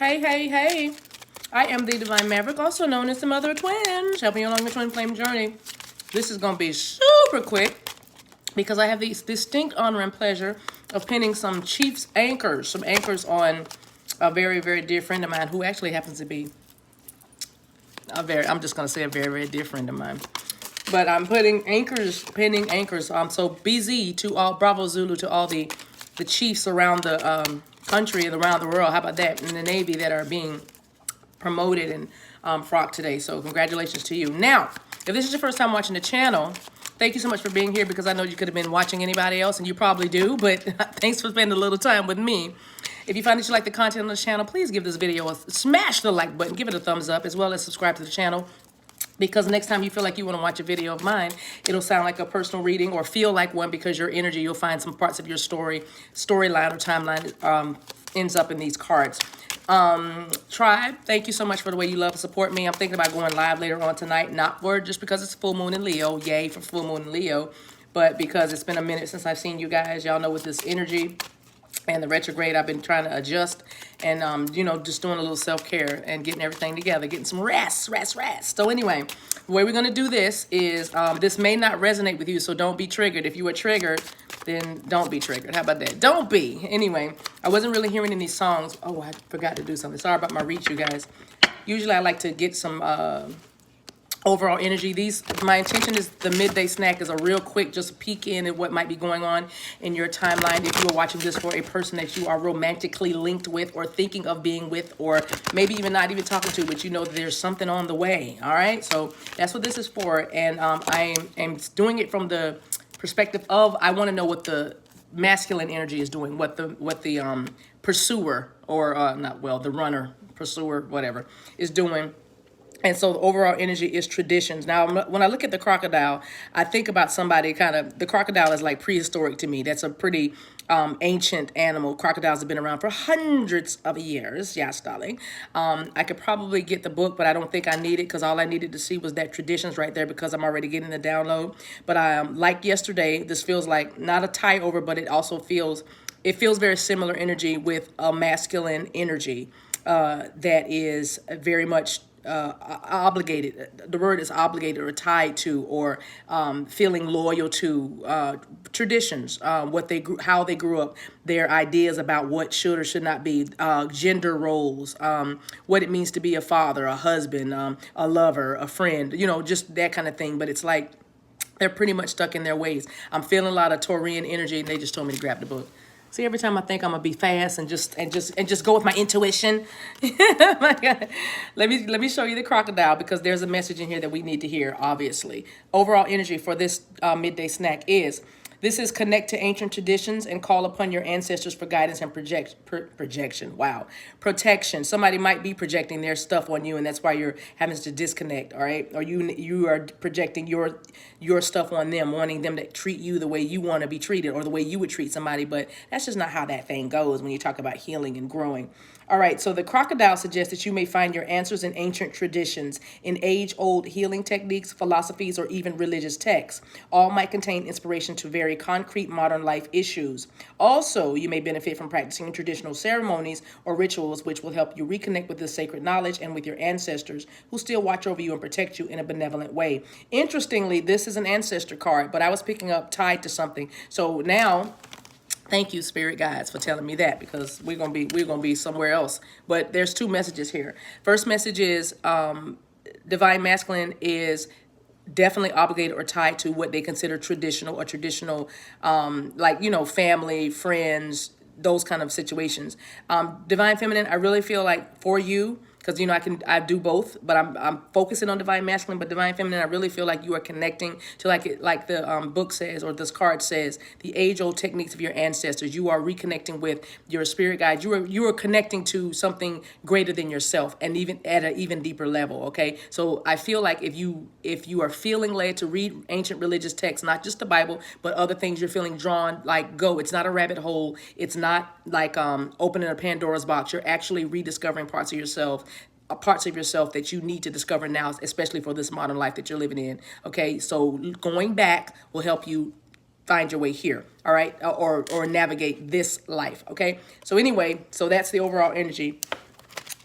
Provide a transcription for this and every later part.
Hey, hey, hey. I am the Divine Maverick, also known as the Mother of Twins, helping you along your twin flame journey. This is going to be super quick because I have the distinct honor and pleasure of pinning some Chiefs anchors, some anchors on a very, very dear friend of mine who actually happens to be I'm just going to say a very, very dear friend of mine. But I'm putting anchors, pinning anchors. So BZ to all, Bravo Zulu to all the chiefs around the country and around the world. How about that? In the Navy that are being promoted and frocked today. So congratulations to you. Now, if this is your first time watching the channel, thank you so much for being here because I know you could have been watching anybody else and you probably do, but thanks for spending a little time with me. If you find that you like the content on the channel, please give this video smash the like button, give it a thumbs up, as well as subscribe to the channel. Because next time you feel like you want to watch a video of mine, it'll sound like a personal reading or feel like one because your energy, you'll find some parts of your storyline or timeline ends up in these cards. Tribe, thank you so much for the way you love and support me. I'm thinking about going live later on tonight, not for just because it's full moon in Leo, yay for full moon in Leo, but because it's been a minute since I've seen you guys. Y'all know with this energy and the retrograde, I've been trying to adjust and, you know, just doing a little self-care and getting everything together, getting some rest. So anyway, the way we're going to do this is this may not resonate with you, so don't be triggered. If you were triggered, then don't be triggered. How about that? Don't be. Anyway, I wasn't really hearing any songs. Oh, I forgot to do something. Sorry about my reach, you guys. Usually I like to get some overall energy. My intention is the midday snack is a real quick, just peek in at what might be going on in your timeline. If you are watching this for a person that you are romantically linked with or thinking of being with, or maybe even not even talking to, but you know that there's something on the way. All right. So that's what this is for. And I am doing it from the perspective of, I want to know what the masculine energy is doing, what the pursuer or the runner, pursuer, whatever, is doing. And so the overall energy is traditions. Now, when I look at the crocodile, I think about somebody the crocodile is like prehistoric to me. That's a pretty ancient animal. Crocodiles have been around for hundreds of years. Yes, darling. I could probably get the book, but I don't think I need it because all I needed to see was that traditions right there because I'm already getting the download. But like yesterday, this feels like not a tie over, but it also feels very similar energy with a masculine energy that is very much obligated. The word is obligated or tied to or feeling loyal to traditions, how they grew up, their ideas about what should or should not be, gender roles, what it means to be a father, a husband, a lover, a friend, you know, just that kind of thing. But it's like they're pretty much stuck in their ways. I'm feeling a lot of Taurian energy, and they just told me to grab the book. See, every time I think I'm gonna be fast and just go with my intuition. My God. Let me show you the crocodile because there's a message in here that we need to hear, obviously. Overall energy for this midday snack is, this is connect to ancient traditions and call upon your ancestors for guidance and projection. Wow. Protection. Somebody might be projecting their stuff on you, and that's why you're having to disconnect, all right? Or you are projecting your stuff on them, wanting them to treat you the way you want to be treated or the way you would treat somebody, but that's just not how that thing goes when you talk about healing and growing. All right, so the crocodile suggests that you may find your answers in ancient traditions, in age-old healing techniques, philosophies, or even religious texts. All might contain inspiration to very concrete modern life issues. Also, you may benefit from practicing traditional ceremonies or rituals which will help you reconnect with this sacred knowledge and with your ancestors who still watch over you and protect you in a benevolent way. Interestingly, this is an ancestor card, but I was picking up tied to something. So now, thank you, spirit guides, for telling me that because we're gonna be somewhere else. But there's two messages here. First message is divine masculine is definitely obligated or tied to what they consider traditional or traditional, like, you know, family, friends, those kind of situations. Divine feminine, I really feel like for you, because, you know, I do both, but I'm focusing on divine masculine, but divine feminine, I really feel like you are connecting to like the book says, or this card says, the age-old techniques of your ancestors. You are reconnecting with your spirit guide. You are connecting to something greater than yourself, and even at an even deeper level. Okay, so I feel like if you are feeling led to read ancient religious texts, not just the Bible, but other things you're feeling drawn, like go. It's not a rabbit hole. It's not like opening a Pandora's box. You're actually rediscovering parts of yourself that you need to discover now, especially for this modern life that you're living in. Okay, so going back will help you find your way here, all right, or navigate this life. Okay, so anyway, so that's the overall energy.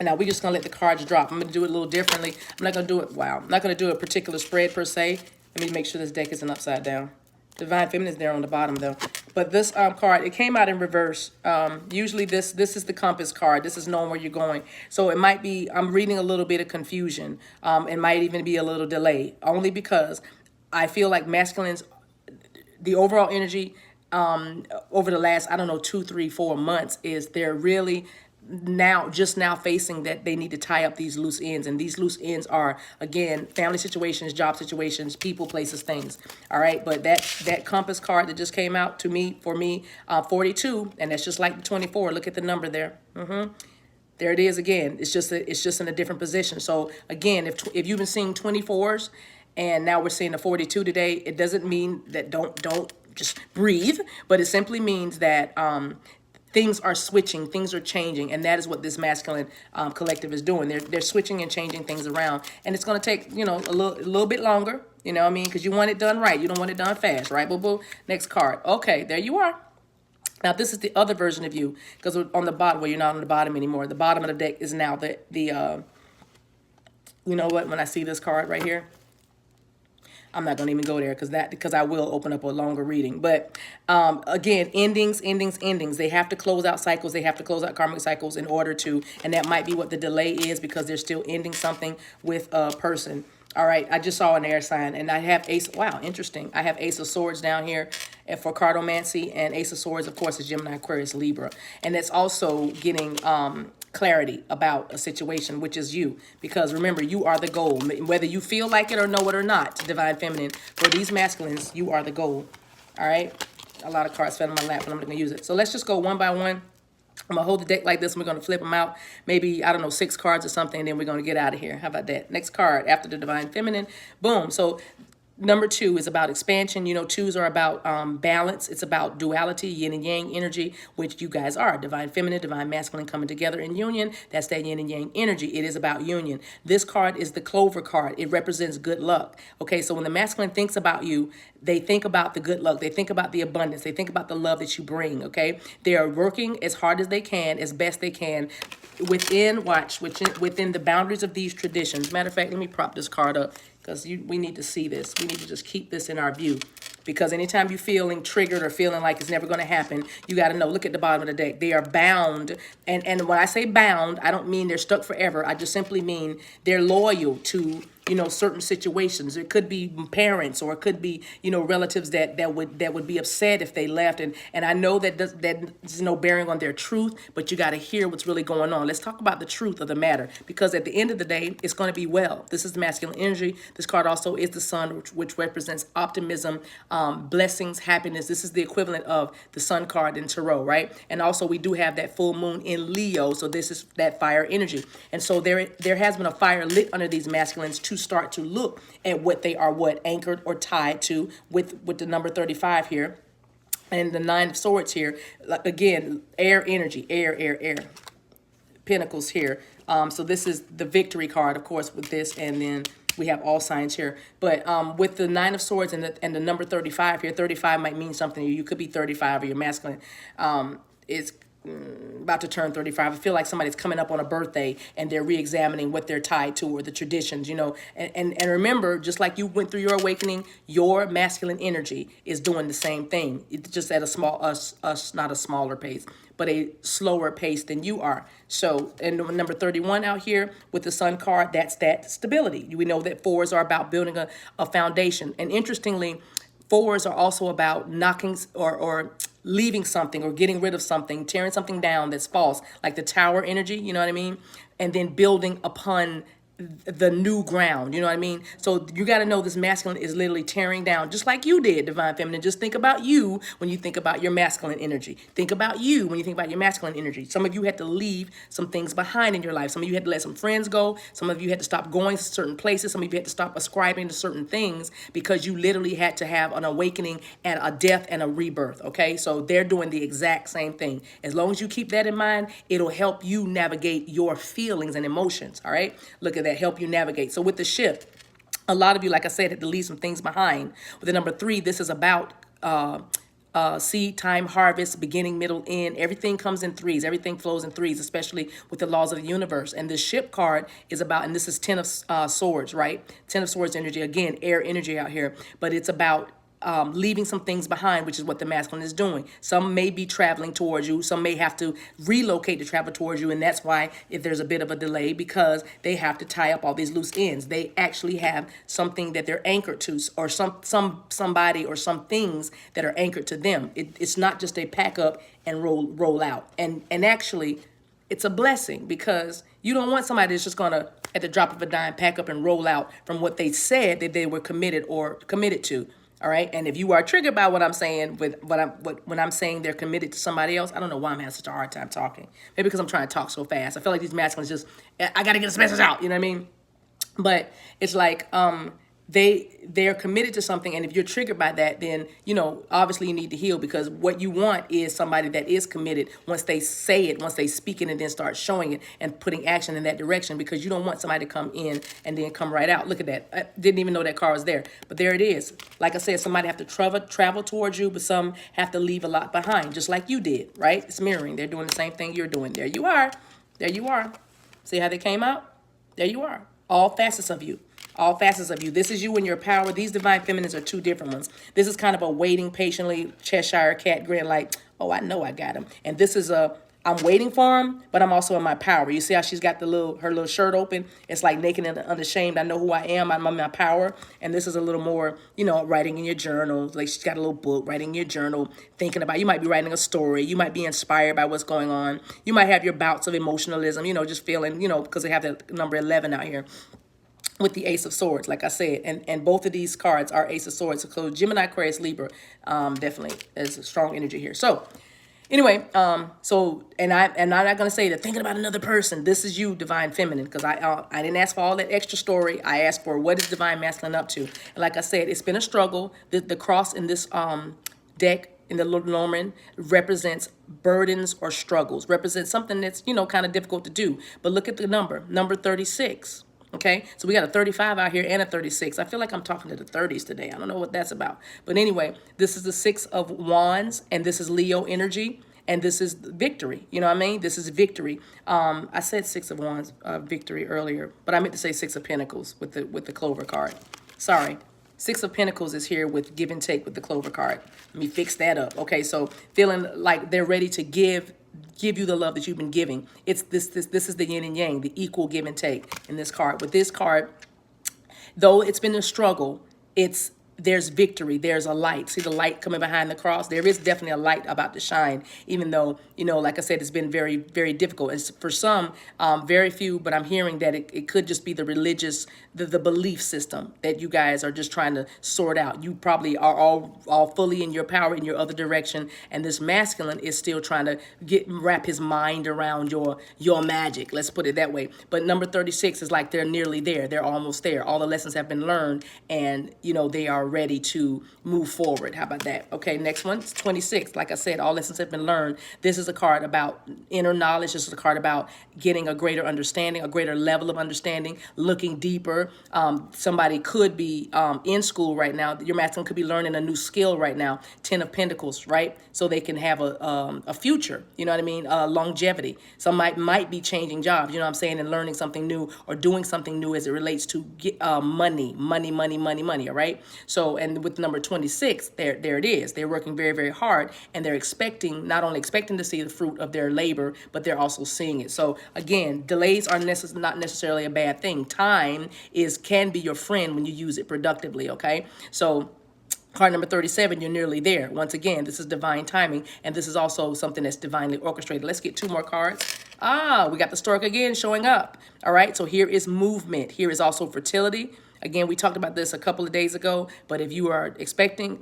Now we're just gonna let the cards drop. I'm gonna do it a little differently. I'm not gonna do it, wow. I'm not gonna do a particular spread per se. Let me make sure this deck isn't upside down. Divine Feminine is there on the bottom though. But this card, it came out in reverse. Usually this is the compass card. This is knowing where you're going. So it might be, I'm reading a little bit of confusion. It might even be a little delay. Only because I feel like masculines, the overall energy over the last, I don't know, 2, 3, 4 months is they're really just now facing that they need to tie up these loose ends. And these loose ends are, again, family situations, job situations, people, places, things. All right. But that compass card that just came out to me, for me, 42, and that's just like the 24. Look at the number there. There it is again. It's just in a different position. So again, if you've been seeing 24s and now we're seeing a 42 today, it doesn't mean that don't just breathe, but it simply means that things are switching, things are changing, and that is what this masculine collective is doing. They're switching and changing things around, and it's going to take, you know, a little bit longer, you know what I mean, because you want it done right. You don't want it done fast, right? Boo boo. Next card. Okay, there you are. Now this is the other version of you, because on the bottom, well, you're not on the bottom anymore. The bottom of the deck is now the you know what? When I see this card right here, I'm not going to even go there because I will open up a longer reading. But again, endings. They have to close out cycles. They have to close out karmic cycles in order to, and that might be what the delay is, because they're still ending something with a person. All right, I just saw an air sign, and I have Ace. Wow, interesting. I have Ace of Swords down here for cardomancy, and Ace of Swords, of course, is Gemini, Aquarius, Libra. And it's also getting clarity about a situation, which is you. Because remember, you are the goal. Whether you feel like it or know it or not, Divine Feminine, for these masculines, you are the goal. All right? A lot of cards fell in my lap, but I'm not going to use it. So let's just go one by one. I'm going to hold the deck like this, and we're going to flip them out. Maybe, I don't know, 6 cards or something, and then we're going to get out of here. How about that? Next card, after the Divine Feminine. Boom. So number 2 is about expansion. You know, 2s are about balance. It's about duality, yin and yang energy, which you guys are. Divine Feminine, Divine Masculine coming together in union. That's that yin and yang energy. It is about union. This card is the Clover card. It represents good luck. Okay, so when the masculine thinks about you, they think about the good luck. They think about the abundance. They think about the love that you bring, okay? They are working as hard as they can, as best they can, within the boundaries of these traditions. Matter of fact, let me prop this card up, because we need to see this. We need to just keep this in our view. Because anytime you're feeling triggered or feeling like it's never going to happen, you got to know, look at the bottom of the deck. They are bound. And when I say bound, I don't mean they're stuck forever. I just simply mean they're loyal to, you know, certain situations. It could be parents, or it could be, you know, relatives that would be upset if they left. And I know that there's no bearing on their truth, but you got to hear what's really going on. Let's talk about the truth of the matter, because at the end of the day, it's going to be well. This is the masculine energy. This card also is the sun, which represents optimism, blessings, happiness. This is the equivalent of the sun card in Tarot, right? And also we do have that full moon in Leo, so this is that fire energy. And so there has been a fire lit under these masculines to start to look at what they are anchored or tied to with the number 35 here. And the 9 of Swords here, again, air energy, air. Pentacles here. So this is the victory card, of course, with this, and then we have all signs here. But with the 9 of Swords and the number 35 here, 35 might mean something to you. You could be 35 or you're masculine. It's about to turn 35. I feel like somebody's coming up on a birthday and they're re-examining what they're tied to, or the traditions, you know. And remember, just like you went through your awakening, your masculine energy is doing the same thing. It's just at not a smaller pace, but a slower pace than you are. So, and number 31 out here with the sun card, that's that stability. We know that 4s are about building a foundation. And interestingly, 4s are also about knocking or leaving something, or getting rid of something, tearing something down that's false, like the tower energy, you know what I mean? And then building upon the new ground, you know what I mean? So you got to know this masculine is literally tearing down, just like you did, Divine Feminine. Just think about you when you think about your masculine energy. Think about you when you think about your masculine energy. Some of you had to leave some things behind in your life. Some of you had to let some friends go. Some of you had to stop going to certain places. Some of you had to stop ascribing to certain things, because you literally had to have an awakening and a death and a rebirth, okay? So they're doing the exact same thing. As long as you keep that in mind, it'll help you navigate your feelings and emotions, all right? Look at that, help you navigate. So with the shift, a lot of you, like I said, had to leave some things behind. With the number 3, this is about seed time, harvest, beginning, middle, end. Everything comes in threes. Everything flows in threes, especially with the laws of the universe. And the ship card is about, and this is 10 of swords, right? 10 of swords energy. Again, air energy out here. But it's about leaving some things behind, which is what the masculine is doing. Some may be traveling towards you. Some may have to relocate to travel towards you. And that's why if there's a bit of a delay, because they have to tie up all these loose ends. They actually have something that they're anchored to, or somebody or some things that are anchored to them. It's not just a pack up and roll out. And actually, it's a blessing, because you don't want somebody that's just going to, at the drop of a dime, pack up and roll out from what they said that they were committed to. All right. And if you are triggered by what I'm saying, when I'm saying they're committed to somebody else, I don't know why I'm having such a hard time talking. Maybe because I'm trying to talk so fast. I feel like these masculines just, I got to get this message out. You know what I mean? But it's like, they're committed to something, and if you're triggered by that, then obviously you need to heal, because what you want is somebody that is committed once they say it, once they speak it, and then start showing it and putting action in that direction, because you don't want somebody to come in and then come right out. Look at that. I didn't even know that car was there, but there it is. Like I said, somebody have to travel towards you, but some have to leave a lot behind, just like you did, right? It's mirroring. They're doing the same thing you're doing. There you are. There you are. See how they came out? There you are. All facets of you. All facets of you. This is you and your power. These divine feminines are two different ones. This is kind of a waiting patiently Cheshire cat grin, like, oh, I know I got him. And this is I'm waiting for him, but I'm also in my power. You see how she's got her little shirt open? It's like naked and unashamed. I know who I am. I'm in my power. And this is a little more, writing in your journal. Like, she's got a little book, writing in your journal, thinking about, you might be writing a story. You might be inspired by what's going on. You might have your bouts of emotionalism, just feeling, because they have the number 11 out here with the Ace of Swords, like I said, and both of these cards are Ace of Swords. So Gemini, Aquarius, Libra, definitely is a strong energy here. So anyway, and I'm not gonna say that thinking about another person. This is you, divine feminine, because I didn't ask for all that extra story. I asked for what is divine masculine up to. And like I said, it's been a struggle. The cross in this deck in the Norman represents burdens or struggles, represents something that's kind of difficult to do. But look at the number 36. Okay, so we got a 35 out here and a 36. I feel like I'm talking to the 30s today. I don't know what that's about. But anyway, this is the 6 of Wands, and this is Leo energy, and this is victory. You know what I mean? This is victory. I said 6 of Wands, victory earlier, but I meant to say 6 of Pentacles with the Clover card. Sorry. 6 of Pentacles is here with give and take with the Clover card. Let me fix that up. Okay, so feeling like they're ready to give you the love that you've been giving. It's this is the yin and yang, the equal give and take in this card. With this card, though it's been a struggle, there's victory. There's a light. See the light coming behind the cross? There is definitely a light about to shine, even though, like I said, it's been very, very difficult. And for some, very few, but I'm hearing that it could just be the religious, the belief system that you guys are just trying to sort out. You probably are all fully in your power in your other direction. And this masculine is still trying to wrap his mind around your magic. Let's put it that way. But number 36 is like they're nearly there. They're almost there. All the lessons have been learned, and, they are ready to move forward. How about that? Okay, next one, 26. Like I said, all lessons have been learned. This is a card about inner knowledge. This is a card about getting a greater understanding, a greater level of understanding, looking deeper. Somebody could be in school right now. Your masculine could be learning a new skill right now. 10 of Pentacles, right? So they can have a future, you know what I mean? Longevity. Some might be changing jobs, you know what I'm saying, and learning something new or doing something new as it relates to money, all right? So, and with number 26, there it is. They're working very, very hard, and they're not only expecting to see the fruit of their labor, but they're also seeing it. So again, delays are not necessarily a bad thing. Time can be your friend when you use it productively, okay? So card number 37, you're nearly there. Once again, this is divine timing, and this is also something that's divinely orchestrated. Let's get 2 more cards. We got the stork again showing up. All right, so here is movement. Here is also fertility. Again, we talked about this a couple of days ago, but if you are expecting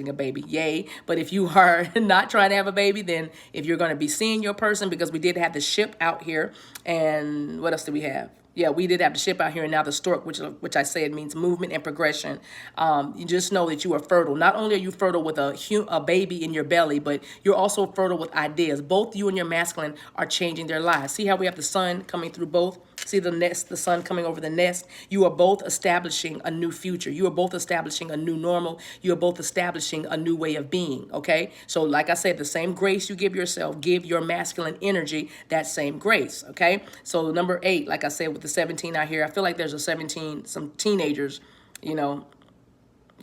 a baby, yay. But if you are not trying to have a baby, then if you're going to be seeing your person, because we did have the ship out here, and what else do we have? Yeah, we did have the ship out here, and now the stork, which I said means movement and progression. You just know that you are fertile. Not only are you fertile with a baby in your belly, but you're also fertile with ideas. Both you and your masculine are changing their lives. See how we have the sun coming through both? See the nest, the sun coming over the nest. You are both establishing a new future. You are both establishing a new normal. You are both establishing a new way of being, okay? So like I said, the same grace you give yourself, give your masculine energy that same grace, okay? So number 8, like I said, with the 17 out here, I feel like there's a 17, some teenagers, you know,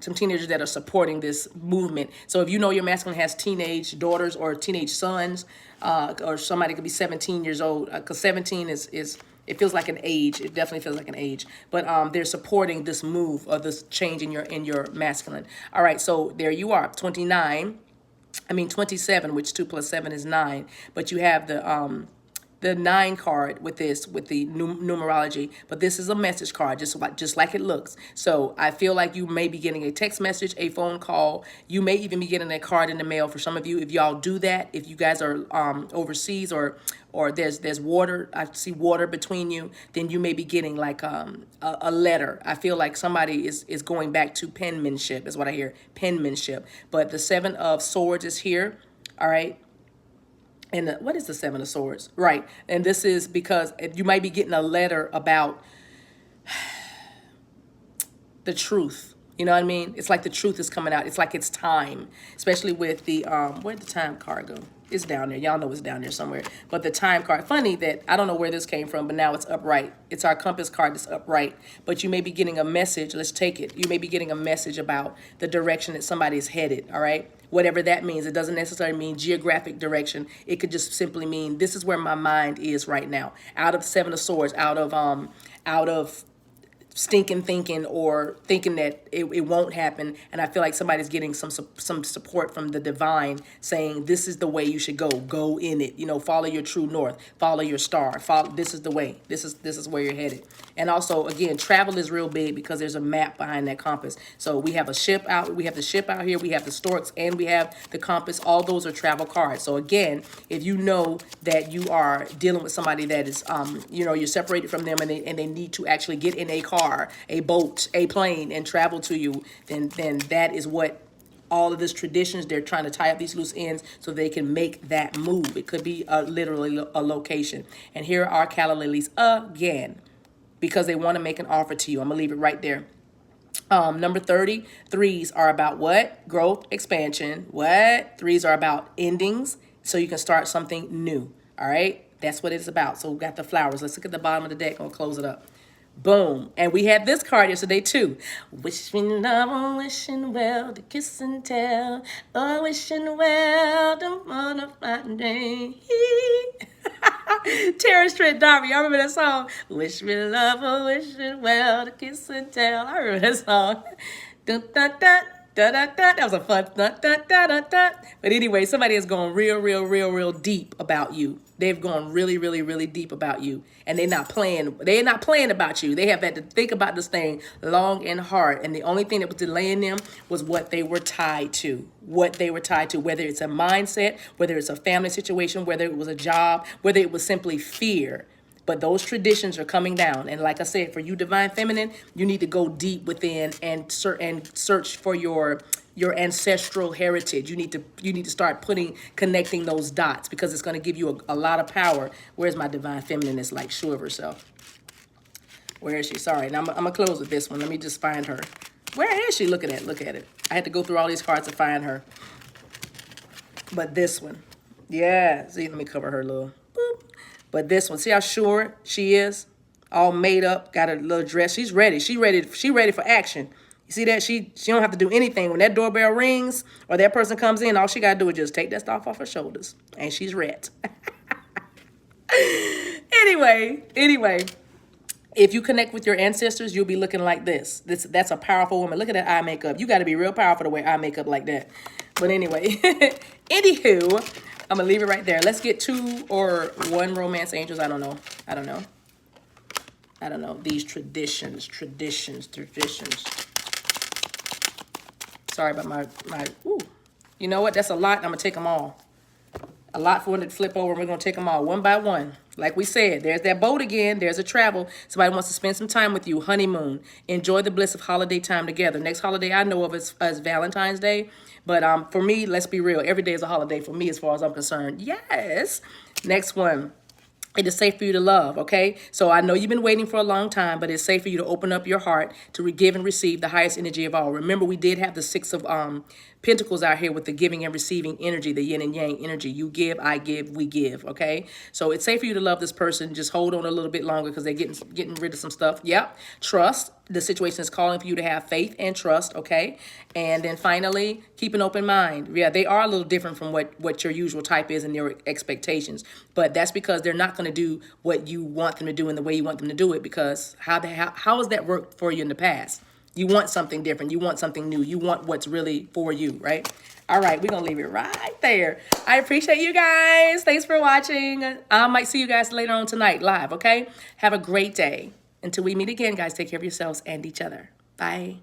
some teenagers that are supporting this movement. So if you know your masculine has teenage daughters or teenage sons, or somebody could be 17 years old, because 17 is it feels like an age. It definitely feels like an age. But they're supporting this move or this change in your masculine. All right, so there you are, 27, which 2 plus 7 is 9. But you have the 9 card with this, with the numerology, but this is a message card, just like it looks. So I feel like you may be getting a text message, a phone call. You may even be getting a card in the mail for some of you. If y'all do that, if you guys are overseas or there's water, I see water between you, then you may be getting like a letter. I feel like somebody is going back to penmanship, is what I hear, penmanship. But the 7 of Swords is here, all right? And what is the 7 of Swords? Right. And this is because you might be getting a letter about the truth. You know what I mean? It's like the truth is coming out. It's like it's time, especially with the, where'd the time card go? It's down there. Y'all know it's down there somewhere. But the time card, funny that I don't know where this came from, but now it's upright. It's our compass card that's upright. But you may be getting a message. Let's take it. You may be getting a message about the direction that somebody is headed. All right. Whatever that means. It doesn't necessarily mean geographic direction. It could just simply mean this is where my mind is right now. Out of the 7 of Swords, out of stinking thinking or thinking that it won't happen. And I feel like somebody's getting some support from the divine saying, this is the way you should go in it, you know, follow your true north, follow your star, this is the way, this is where you're headed. And also, again, travel is real big because there's a map behind that compass. So we have a ship out, we have the ship out here, we have the storks, and we have the compass. All those are travel cards. So again, if you know that you are dealing with somebody that is, you know, you're separated from them and they need to actually get in a car, a boat, a plane, and travel to you, then that is what all of these traditions, they're trying to tie up these loose ends so they can make that move. It could be literally a location. And here are calla lilies again, because they want to make an offer to you. I'm going to leave it right there. Number 30, 3s are about what? Growth, expansion. What? 3s are about endings, so you can start something new. All right? That's what it's about. So we got the flowers. Let's look at the bottom of the deck. I'll close it up. Boom. And we had this card yesterday too. Wishing love, oh, wishing well, to kiss and tell. Oh, wishing well, don't wanna find day. Terrence Trent D'Arby, y'all remember that song? Wish me love, oh, wishing well, to kiss and tell. I remember that song. Dun, dun, dun. Da, da, da. That was a fun da, da, da, da, da. But anyway, somebody has gone real deep about you. They've gone really deep about you. And they're not playing about you. They have had to think about this thing long and hard. And the only thing that was delaying them was what they were tied to. Whether it's a mindset, whether it's a family situation, whether it was a job, whether it was simply fear. But those traditions are coming down. And like I said, for you divine feminine, you need to go deep within and search for your ancestral heritage. You need to start connecting those dots, because it's going to give you a lot of power. Where's my divine feminine? It's like sure of herself. Where is she? Sorry. Now I'm going to close with this one. Let me just find her. Where is she? Look at it. I had to go through all these cards to find her. But this one. Yeah. See, let me cover her little. Boop. But this one, see how sure she is? All made up, got a little dress. She's ready. She ready for action. You see that? She don't have to do anything. When that doorbell rings or that person comes in, all she got to do is just take that stuff off her shoulders. And she's ready. Anyway, if you connect with your ancestors, you'll be looking like this. That's a powerful woman. Look at that eye makeup. You got to be real powerful to wear eye makeup like that. But anyway, anywho, I'm going to leave it right there. Let's get 2 or 1 romance angels. I don't know. These traditions. Sorry about my ooh. You know what? That's a lot. I'm going to take them all. A lot for one to flip over. We're going to take them all one by one. Like we said, there's that boat again. There's a travel. Somebody wants to spend some time with you. Honeymoon. Enjoy the bliss of holiday time together. Next holiday I know of is Valentine's Day. But for me, let's be real. Every day is a holiday for me as far as I'm concerned. Yes. Next one. It is safe for you to love, okay? So I know you've been waiting for a long time, but it's safe for you to open up your heart to give and receive the highest energy of all. Remember, we did have the Six of Pentacles out here with the giving and receiving energy, the yin and yang energy. You give, I give, we give, okay? So it's safe for you to love this person. Just hold on a little bit longer because they're getting rid of some stuff. Yep. Trust. The situation is calling for you to have faith and trust, okay? And then finally, keep an open mind. Yeah, they are a little different from what your usual type is and your expectations. But that's because they're not going to do what you want them to do in the way you want them to do it, because how has that worked for you in the past? You want something different. You want something new. You want what's really for you, right? All right, we're going to leave it right there. I appreciate you guys. Thanks for watching. I might see you guys later on tonight live, okay? Have a great day. Until we meet again, guys, take care of yourselves and each other. Bye.